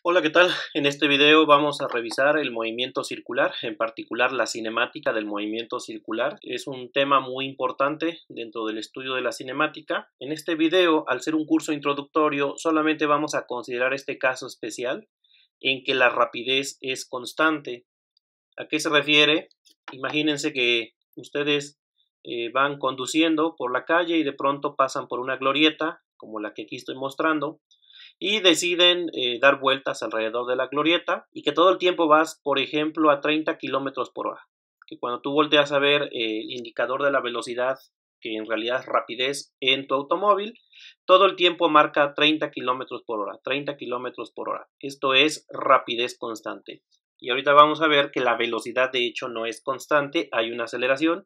Hola, ¿qué tal? En este video vamos a revisar el movimiento circular, en particular la cinemática del movimiento circular. Es un tema muy importante dentro del estudio de la cinemática. En este video, al ser un curso introductorio, solamente vamos a considerar este caso especial en que la rapidez es constante. ¿A qué se refiere? Imagínense que ustedes van conduciendo por la calle y de pronto pasan por una glorieta, como la que aquí estoy mostrando, y deciden dar vueltas alrededor de la glorieta y que todo el tiempo vas, por ejemplo, a 30 kilómetros por hora. Que cuando tú volteas a ver el indicador de la velocidad, que en realidad es rapidez en tu automóvil, todo el tiempo marca 30 kilómetros por hora, 30 kilómetros por hora. Esto es rapidez constante. Y ahorita vamos a ver que la velocidad de hecho no es constante, hay una aceleración,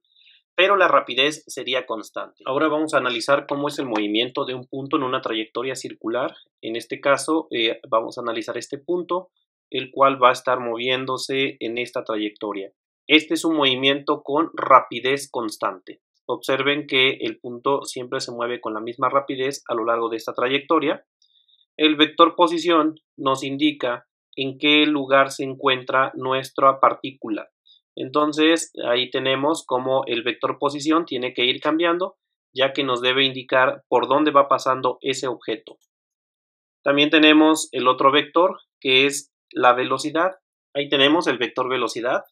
pero la rapidez sería constante. Ahora vamos a analizar cómo es el movimiento de un punto en una trayectoria circular. En este caso vamos a analizar este punto, el cual va a estar moviéndose en esta trayectoria. Este es un movimiento con rapidez constante. Observen que el punto siempre se mueve con la misma rapidez a lo largo de esta trayectoria. El vector posición nos indica en qué lugar se encuentra nuestra partícula. Entonces, ahí tenemos cómo el vector posición tiene que ir cambiando, ya que nos debe indicar por dónde va pasando ese objeto. También tenemos el otro vector, que es la velocidad. Ahí tenemos el vector velocidad.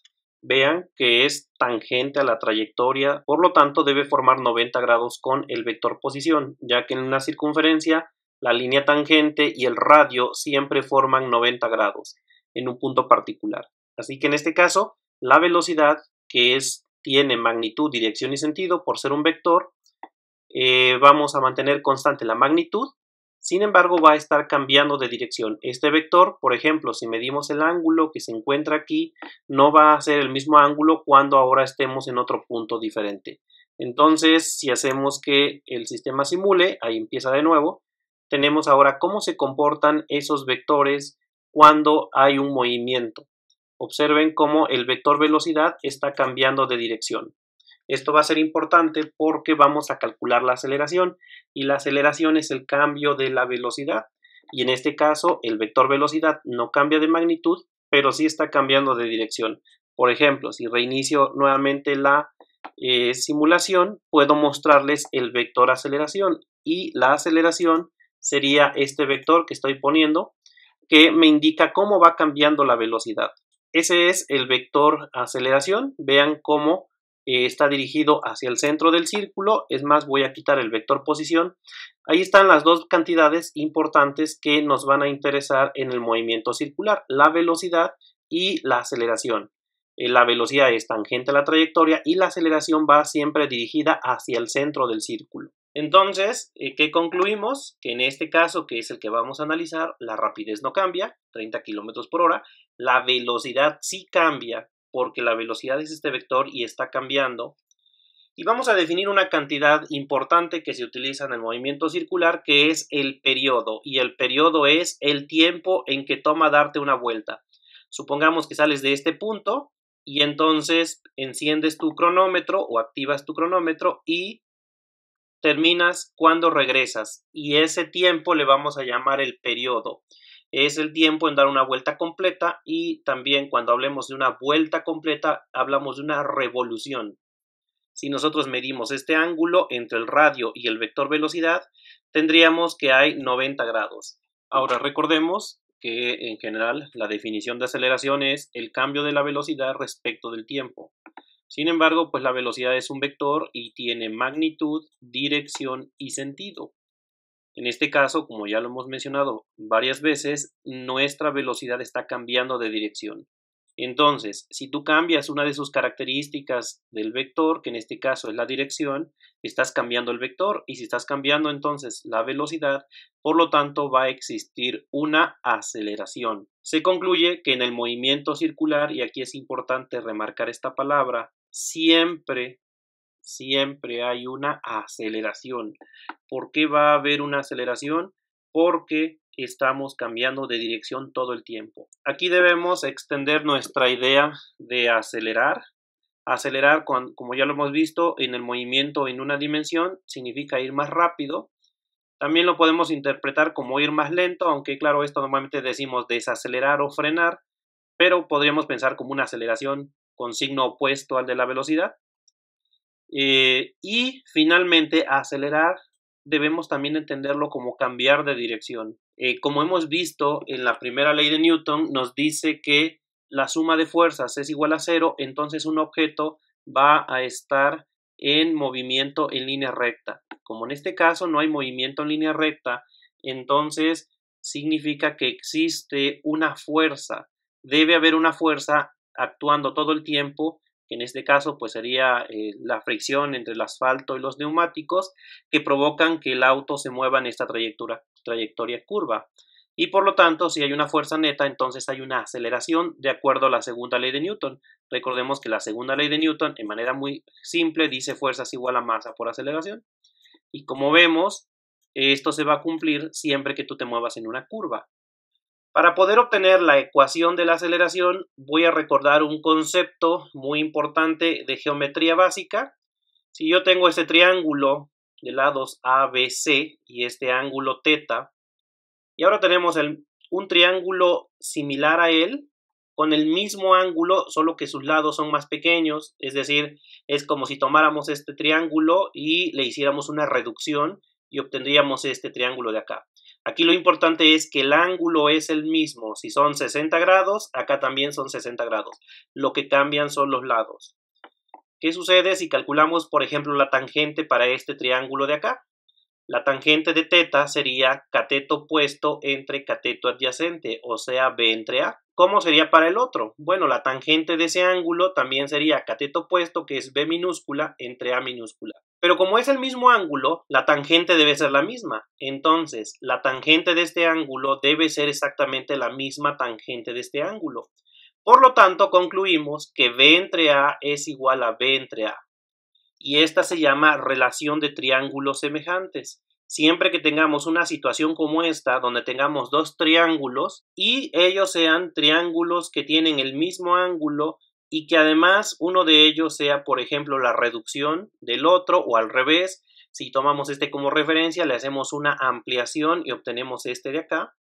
Vean que es tangente a la trayectoria, por lo tanto debe formar 90 grados con el vector posición, ya que en una circunferencia la línea tangente y el radio siempre forman 90 grados en un punto particular. Así que en este caso, la velocidad, que tiene magnitud, dirección y sentido por ser un vector, vamos a mantener constante la magnitud. Sin embargo, va a estar cambiando de dirección. Este vector, por ejemplo, si medimos el ángulo que se encuentra aquí, no va a ser el mismo ángulo cuando ahora estemos en otro punto diferente. Entonces, si hacemos que el sistema simule, ahí empieza de nuevo, tenemos ahora cómo se comportan esos vectores cuando hay un movimiento. Observen cómo el vector velocidad está cambiando de dirección. Esto va a ser importante porque vamos a calcular la aceleración y la aceleración es el cambio de la velocidad y en este caso el vector velocidad no cambia de magnitud, pero sí está cambiando de dirección. Por ejemplo, si reinicio nuevamente la simulación, puedo mostrarles el vector aceleración y la aceleración sería este vector que estoy poniendo que me indica cómo va cambiando la velocidad. Ese es el vector aceleración. Vean cómo está dirigido hacia el centro del círculo. Es más, voy a quitar el vector posición. Ahí están las dos cantidades importantes que nos van a interesar en el movimiento circular, la velocidad y la aceleración. La velocidad es tangente a la trayectoria y la aceleración va siempre dirigida hacia el centro del círculo. Entonces, ¿qué concluimos? Que en este caso, que es el que vamos a analizar, la rapidez no cambia, 30 km por hora, la velocidad sí cambia, porque la velocidad es este vector y está cambiando. Y vamos a definir una cantidad importante que se utiliza en el movimiento circular, que es el periodo, y el periodo es el tiempo en que toma darte una vuelta. Supongamos que sales de este punto y entonces enciendes tu cronómetro o activas tu cronómetro y terminas cuando regresas y ese tiempo le vamos a llamar el periodo. Es el tiempo en dar una vuelta completa y también cuando hablemos de una vuelta completa hablamos de una revolución. Si nosotros medimos este ángulo entre el radio y el vector velocidad, tendríamos que hay 90 grados. Ahora recordemos que en general la definición de aceleración es el cambio de la velocidad respecto del tiempo. Sin embargo, pues la velocidad es un vector y tiene magnitud, dirección y sentido. En este caso, como ya lo hemos mencionado varias veces, nuestra velocidad está cambiando de dirección. Entonces, si tú cambias una de sus características del vector, que en este caso es la dirección, estás cambiando el vector y si estás cambiando entonces la velocidad, por lo tanto va a existir una aceleración. Se concluye que en el movimiento circular, y aquí es importante remarcar esta palabra, siempre hay una aceleración. ¿Por qué va a haber una aceleración? Porque estamos cambiando de dirección todo el tiempo. Aquí debemos extender nuestra idea de acelerar. Acelerar, como ya lo hemos visto, en el movimiento en una dimensión significa ir más rápido También lo podemos interpretar como ir más lento, aunque claro, esto normalmente decimos desacelerar o frenar, pero podríamos pensar como una aceleración con signo opuesto al de la velocidad. Y finalmente, acelerar debemos también entenderlo como cambiar de dirección. Como hemos visto en la primera ley de Newton, nos dice que la suma de fuerzas es igual a cero, entonces un objeto va a estar en movimiento en línea recta. Como en este caso no hay movimiento en línea recta, entonces significa que existe una fuerza. Debe haber una fuerza actuando todo el tiempo, que en este caso pues sería la fricción entre el asfalto y los neumáticos, que provocan que el auto se mueva en esta trayectoria curva. Y por lo tanto, si hay una fuerza neta, entonces hay una aceleración de acuerdo a la segunda ley de Newton. Recordemos que la segunda ley de Newton, en manera muy simple, dice fuerza es igual a masa por aceleración. Y como vemos, esto se va a cumplir siempre que tú te muevas en una curva. Para poder obtener la ecuación de la aceleración, voy a recordar un concepto muy importante de geometría básica. Si yo tengo este triángulo de lados ABC y este ángulo θ, y ahora tenemos un triángulo similar a él, con el mismo ángulo, solo que sus lados son más pequeños, es decir, es como si tomáramos este triángulo y le hiciéramos una reducción y obtendríamos este triángulo de acá. Aquí lo importante es que el ángulo es el mismo. Si son 60 grados, acá también son 60 grados. Lo que cambian son los lados. ¿Qué sucede si calculamos, por ejemplo, la tangente para este triángulo de acá? La tangente de θ sería cateto opuesto entre cateto adyacente, o sea, B entre A. ¿Cómo sería para el otro? Bueno, la tangente de ese ángulo también sería cateto opuesto, que es B minúscula, entre A minúscula. Pero como es el mismo ángulo, la tangente debe ser la misma. Entonces, la tangente de este ángulo debe ser exactamente la misma tangente de este ángulo. Por lo tanto, concluimos que B entre A es igual a B entre A. Y esta se llama relación de triángulos semejantes. Siempre que tengamos una situación como esta, donde tengamos dos triángulos y ellos sean triángulos que tienen el mismo ángulo y que además uno de ellos sea, por ejemplo, la reducción del otro o al revés, si tomamos este como referencia, le hacemos una ampliación y obtenemos este de acá.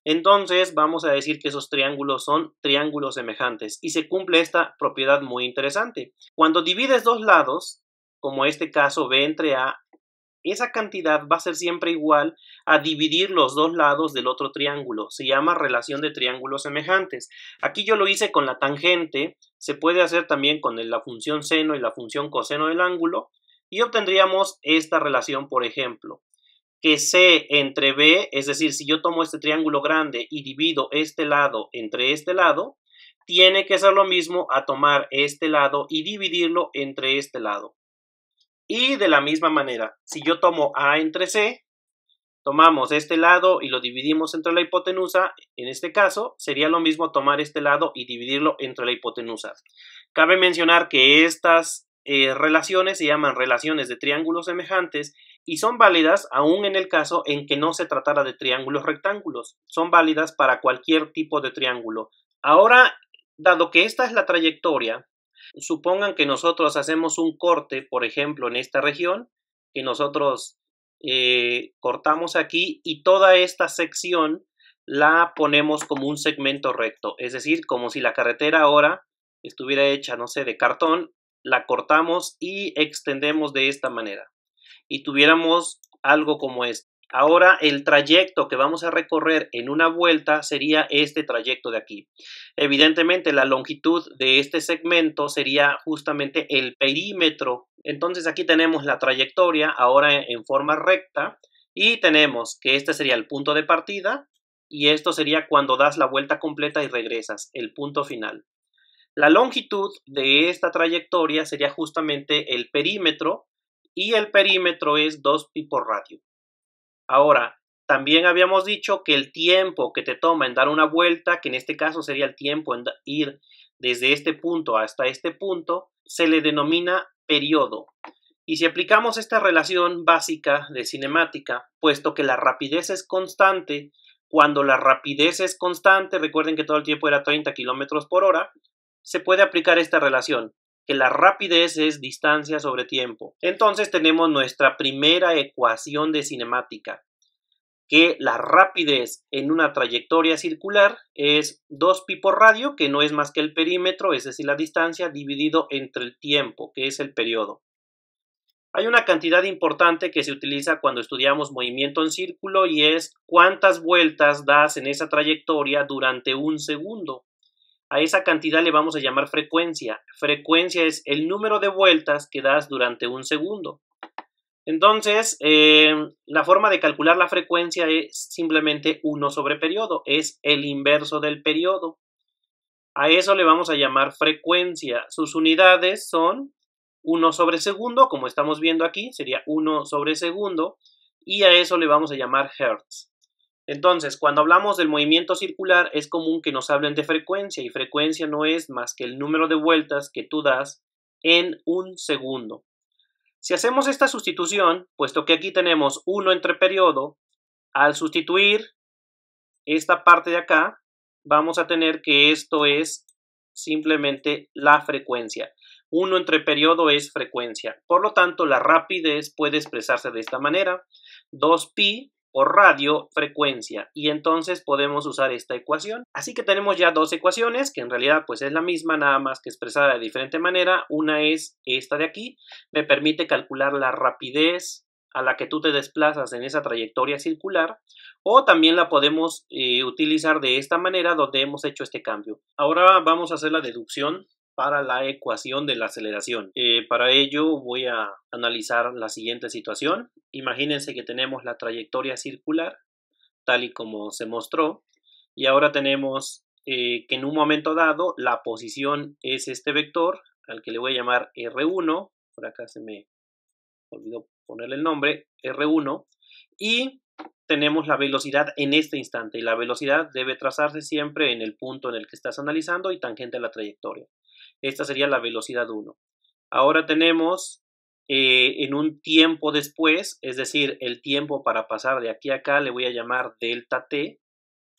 Entonces vamos a decir que esos triángulos son triángulos semejantes y se cumple esta propiedad muy interesante. Cuando divides dos lados, como este caso B entre A, esa cantidad va a ser siempre igual a dividir los dos lados del otro triángulo. Se llama relación de triángulos semejantes. Aquí yo lo hice con la tangente, se puede hacer también con la función seno y la función coseno del ángulo y obtendríamos esta relación, por ejemplo, que C entre B, es decir, si yo tomo este triángulo grande y divido este lado entre este lado, tiene que ser lo mismo a tomar este lado y dividirlo entre este lado. Y de la misma manera, si yo tomo A entre C, tomamos este lado y lo dividimos entre la hipotenusa, en este caso sería lo mismo tomar este lado y dividirlo entre la hipotenusa. Cabe mencionar que estas relaciones se llaman relaciones de triángulos semejantes y son válidas aún en el caso en que no se tratara de triángulos rectángulos. Son válidas para cualquier tipo de triángulo. Ahora, dado que esta es la trayectoria, supongan que nosotros hacemos un corte, por ejemplo, en esta región, que nosotros cortamos aquí y toda esta sección la ponemos como un segmento recto, es decir, como si la carretera ahora estuviera hecha, no sé, de cartón, la cortamos y extendemos de esta manera y tuviéramos algo como esto. Ahora el trayecto que vamos a recorrer en una vuelta sería este trayecto de aquí. Evidentemente la longitud de este segmento sería justamente el perímetro. Entonces aquí tenemos la trayectoria ahora en forma recta y tenemos que este sería el punto de partida y esto sería cuando das la vuelta completa y regresas, el punto final. La longitud de esta trayectoria sería justamente el perímetro y el perímetro es 2π por radio. Ahora, también habíamos dicho que el tiempo que te toma en dar una vuelta, que en este caso sería el tiempo en ir desde este punto hasta este punto, se le denomina periodo. Y si aplicamos esta relación básica de cinemática, puesto que la rapidez es constante, cuando la rapidez es constante, recuerden que todo el tiempo era 30 km por hora, se puede aplicar esta relación, que la rapidez es distancia sobre tiempo. Entonces tenemos nuestra primera ecuación de cinemática. que la rapidez en una trayectoria circular es 2pi por radio, que no es más que el perímetro, es decir, la distancia, dividido entre el tiempo, que es el periodo. Hay una cantidad importante que se utiliza cuando estudiamos movimiento en círculo y es cuántas vueltas das en esa trayectoria durante un segundo. A esa cantidad le vamos a llamar frecuencia. Frecuencia es el número de vueltas que das durante un segundo. Entonces, la forma de calcular la frecuencia es simplemente 1 sobre periodo, es el inverso del periodo. A eso le vamos a llamar frecuencia. Sus unidades son 1 sobre segundo, como estamos viendo aquí, sería 1 sobre segundo, y a eso le vamos a llamar hertz. Entonces, cuando hablamos del movimiento circular, es común que nos hablen de frecuencia, y frecuencia no es más que el número de vueltas que tú das en un segundo. Si hacemos esta sustitución, puesto que aquí tenemos 1 entre periodo, al sustituir esta parte de acá, vamos a tener que esto es simplemente la frecuencia. 1 entre periodo es frecuencia. Por lo tanto, la rapidez puede expresarse de esta manera. 2pi por radio, frecuencia. Y entonces podemos usar esta ecuación. Así que tenemos ya dos ecuaciones, que en realidad pues es la misma, nada más que expresada de diferente manera. Una es esta de aquí. Me permite calcular la rapidez a la que tú te desplazas en esa trayectoria circular, o también la podemos utilizar de esta manera donde hemos hecho este cambio. Ahora vamos a hacer la deducción para la ecuación de la aceleración. Para ello voy a analizar la siguiente situación. Imagínense que tenemos la trayectoria circular tal y como se mostró, y ahora tenemos que en un momento dado la posición es este vector al que le voy a llamar R1, por acá se me olvidó ponerle el nombre, R1, y tenemos la velocidad en este instante, y la velocidad debe trazarse siempre en el punto en el que estás analizando y tangente a la trayectoria. Esta sería la velocidad 1. Ahora tenemos en un tiempo después, es decir, el tiempo para pasar de aquí a acá le voy a llamar delta t.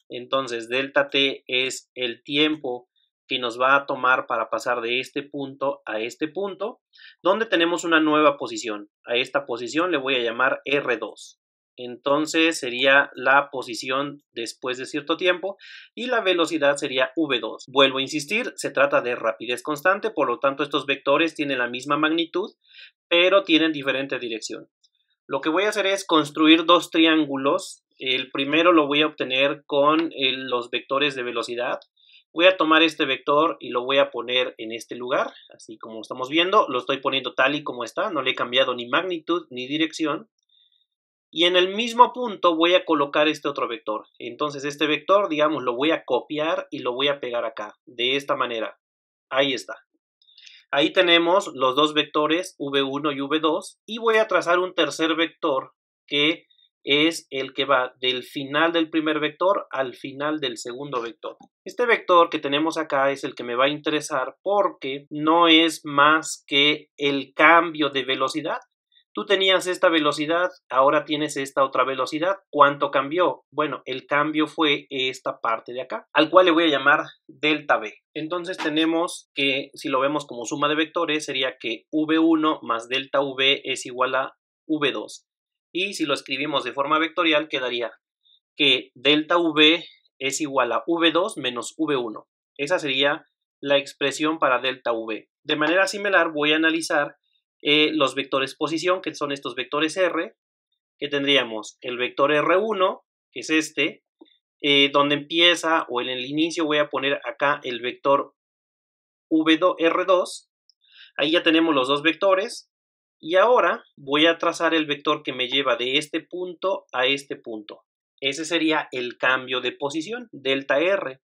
Entonces delta t es el tiempo que nos va a tomar para pasar de este punto a este punto, donde tenemos una nueva posición. A esta posición le voy a llamar R2. Entonces sería la posición después de cierto tiempo y la velocidad sería v2. Vuelvo a insistir, se trata de rapidez constante, por lo tanto estos vectores tienen la misma magnitud, pero tienen diferente dirección. Lo que voy a hacer es construir dos triángulos. El primero lo voy a obtener con los vectores de velocidad. Voy a tomar este vector y lo voy a poner en este lugar, así como estamos viendo. Lo estoy poniendo tal y como está, no le he cambiado ni magnitud ni dirección. Y en el mismo punto voy a colocar este otro vector. Entonces este vector, digamos, lo voy a copiar y lo voy a pegar acá, de esta manera. Ahí está. Ahí tenemos los dos vectores v1 y v2 y voy a trazar un tercer vector que es el que va del final del primer vector al final del segundo vector. Este vector que tenemos acá es el que me va a interesar porque no es más que el cambio de velocidad. Tú tenías esta velocidad, ahora tienes esta otra velocidad. ¿Cuánto cambió? Bueno, el cambio fue esta parte de acá, al cual le voy a llamar delta v. Entonces tenemos que, si lo vemos como suma de vectores, sería que v1 más delta v es igual a v2. Y si lo escribimos de forma vectorial, quedaría que delta v es igual a v2 menos v1. Esa sería la expresión para delta v. De manera similar voy a analizar los vectores posición, que son estos vectores R, que tendríamos el vector R1, que es este, donde empieza, o en el inicio voy a poner acá el vector R2, ahí ya tenemos los dos vectores, y ahora voy a trazar el vector que me lleva de este punto a este punto. Ese sería el cambio de posición, delta R.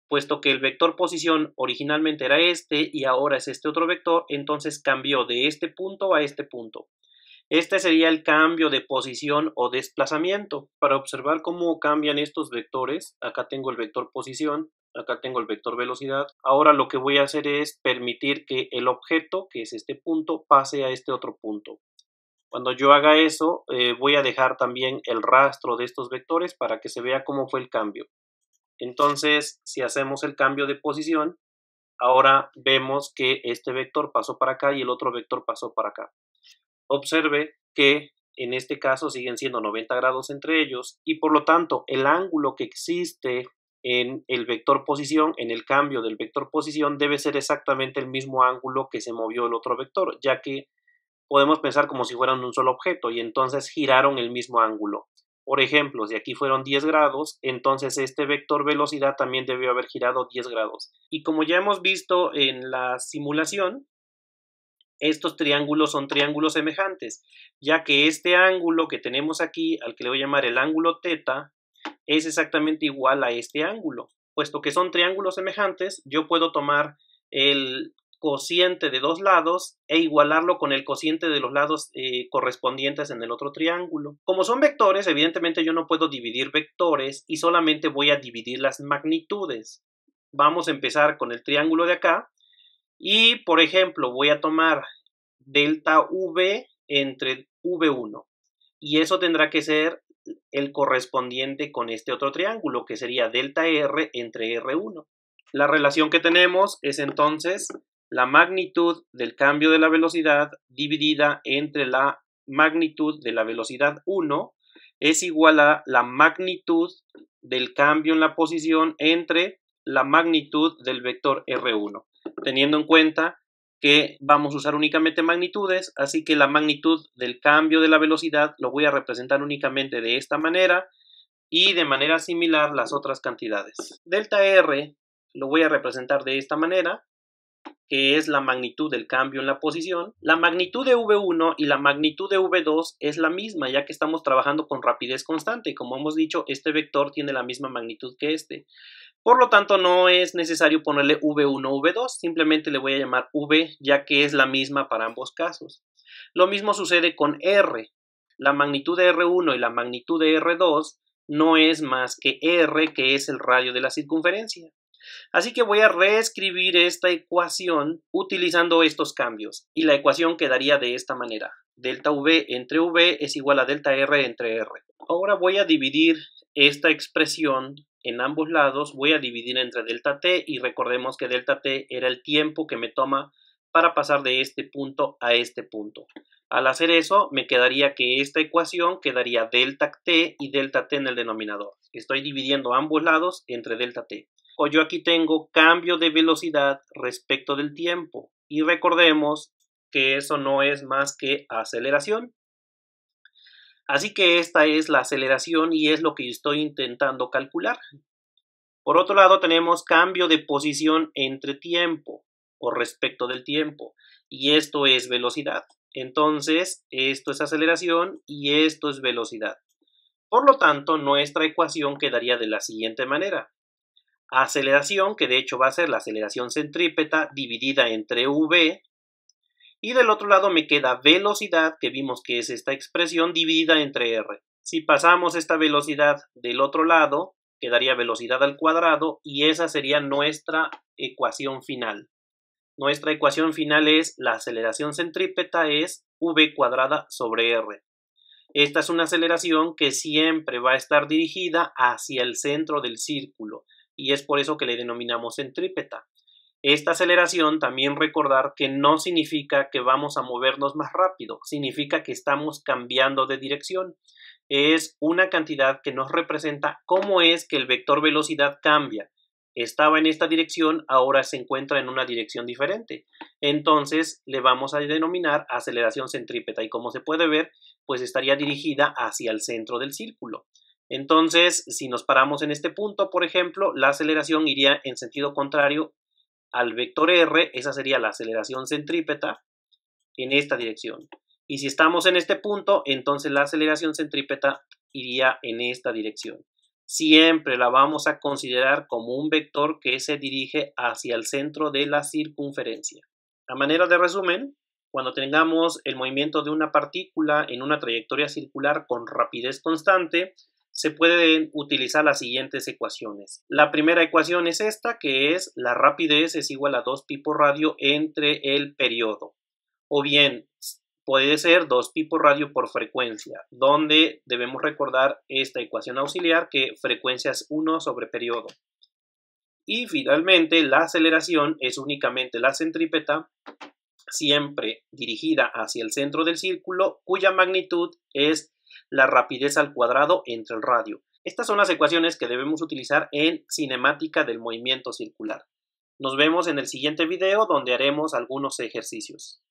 Puesto que el vector posición originalmente era este y ahora es este otro vector, entonces cambió de este punto a este punto. Este sería el cambio de posición o desplazamiento. Para observar cómo cambian estos vectores, acá tengo el vector posición, acá tengo el vector velocidad. Ahora lo que voy a hacer es permitir que el objeto, que es este punto, pase a este otro punto. Cuando yo haga eso, voy a dejar también el rastro de estos vectores para que se vea cómo fue el cambio. Entonces, si hacemos el cambio de posición, ahora vemos que este vector pasó para acá y el otro vector pasó para acá. Observe que en este caso siguen siendo 90 grados entre ellos, y por lo tanto el ángulo que existe en el vector posición, en el cambio del vector posición, debe ser exactamente el mismo ángulo que se movió el otro vector, ya que podemos pensar como si fueran un solo objeto y entonces giraron el mismo ángulo. Por ejemplo, si aquí fueron 10 grados, entonces este vector velocidad también debió haber girado 10 grados. Y como ya hemos visto en la simulación, estos triángulos son triángulos semejantes, ya que este ángulo que tenemos aquí, al que le voy a llamar el ángulo θ, es exactamente igual a este ángulo. Puesto que son triángulos semejantes, yo puedo tomar el cociente de dos lados e igualarlo con el cociente de los lados correspondientes en el otro triángulo. Como son vectores, evidentemente yo no puedo dividir vectores y solamente voy a dividir las magnitudes. Vamos a empezar con el triángulo de acá y, por ejemplo, voy a tomar delta V entre V1 y eso tendrá que ser el correspondiente con este otro triángulo, que sería delta R entre R1. La relación que tenemos es entonces la magnitud del cambio de la velocidad dividida entre la magnitud de la velocidad 1 es igual a la magnitud del cambio en la posición entre la magnitud del vector R1, teniendo en cuenta que vamos a usar únicamente magnitudes, así que la magnitud del cambio de la velocidad lo voy a representar únicamente de esta manera y de manera similar las otras cantidades. Delta R lo voy a representar de esta manera, que es la magnitud del cambio en la posición. La magnitud de V1 y la magnitud de V2 es la misma, ya que estamos trabajando con rapidez constante y como hemos dicho, este vector tiene la misma magnitud que este. Por lo tanto, no es necesario ponerle V1 o V2, simplemente le voy a llamar V, ya que es la misma para ambos casos. Lo mismo sucede con R. La magnitud de R1 y la magnitud de R2 no es más que R, que es el radio de la circunferencia. Así que voy a reescribir esta ecuación utilizando estos cambios, y la ecuación quedaría de esta manera. Delta V entre V es igual a delta R entre R. Ahora voy a dividir esta expresión en ambos lados, voy a dividir entre delta t y recordemos que delta t era el tiempo que me toma para pasar de este punto a este punto. Al hacer eso, me quedaría que esta ecuación quedaría delta t y delta t en el denominador. Estoy dividiendo ambos lados entre delta t. O yo aquí tengo cambio de velocidad respecto del tiempo y recordemos que eso no es más que aceleración. Así que esta es la aceleración y es lo que estoy intentando calcular. Por otro lado tenemos cambio de posición entre tiempo o respecto del tiempo y esto es velocidad. Entonces esto es aceleración y esto es velocidad. Por lo tanto nuestra ecuación quedaría de la siguiente manera. Aceleración, que de hecho va a ser la aceleración centrípeta dividida entre V. Y del otro lado me queda velocidad, que vimos que es esta expresión dividida entre R. Si pasamos esta velocidad del otro lado, quedaría velocidad al cuadrado y esa sería nuestra ecuación final. Nuestra ecuación final es la aceleración centrípeta es V cuadrada sobre R. Esta es una aceleración que siempre va a estar dirigida hacia el centro del círculo y es por eso que le denominamos centrípeta. Esta aceleración también recordar que no significa que vamos a movernos más rápido, significa que estamos cambiando de dirección. Es una cantidad que nos representa cómo es que el vector velocidad cambia. Estaba en esta dirección, ahora se encuentra en una dirección diferente. Entonces le vamos a denominar aceleración centrípeta y como se puede ver, pues estaría dirigida hacia el centro del círculo. Entonces, si nos paramos en este punto, por ejemplo, la aceleración iría en sentido contrario al vector R, esa sería la aceleración centrípeta en esta dirección. Y si estamos en este punto, entonces la aceleración centrípeta iría en esta dirección. Siempre la vamos a considerar como un vector que se dirige hacia el centro de la circunferencia. A manera de resumen, cuando tengamos el movimiento de una partícula en una trayectoria circular con rapidez constante, se pueden utilizar las siguientes ecuaciones. La primera ecuación es esta, que es la rapidez es igual a 2pi por radio entre el periodo. O bien, puede ser 2pi por radio por frecuencia, donde debemos recordar esta ecuación auxiliar que frecuencia es 1 sobre periodo. Y finalmente, la aceleración es únicamente la centrípeta siempre dirigida hacia el centro del círculo, cuya magnitud es la rapidez al cuadrado entre el radio. Estas son las ecuaciones que debemos utilizar en cinemática del movimiento circular. Nos vemos en el siguiente video donde haremos algunos ejercicios.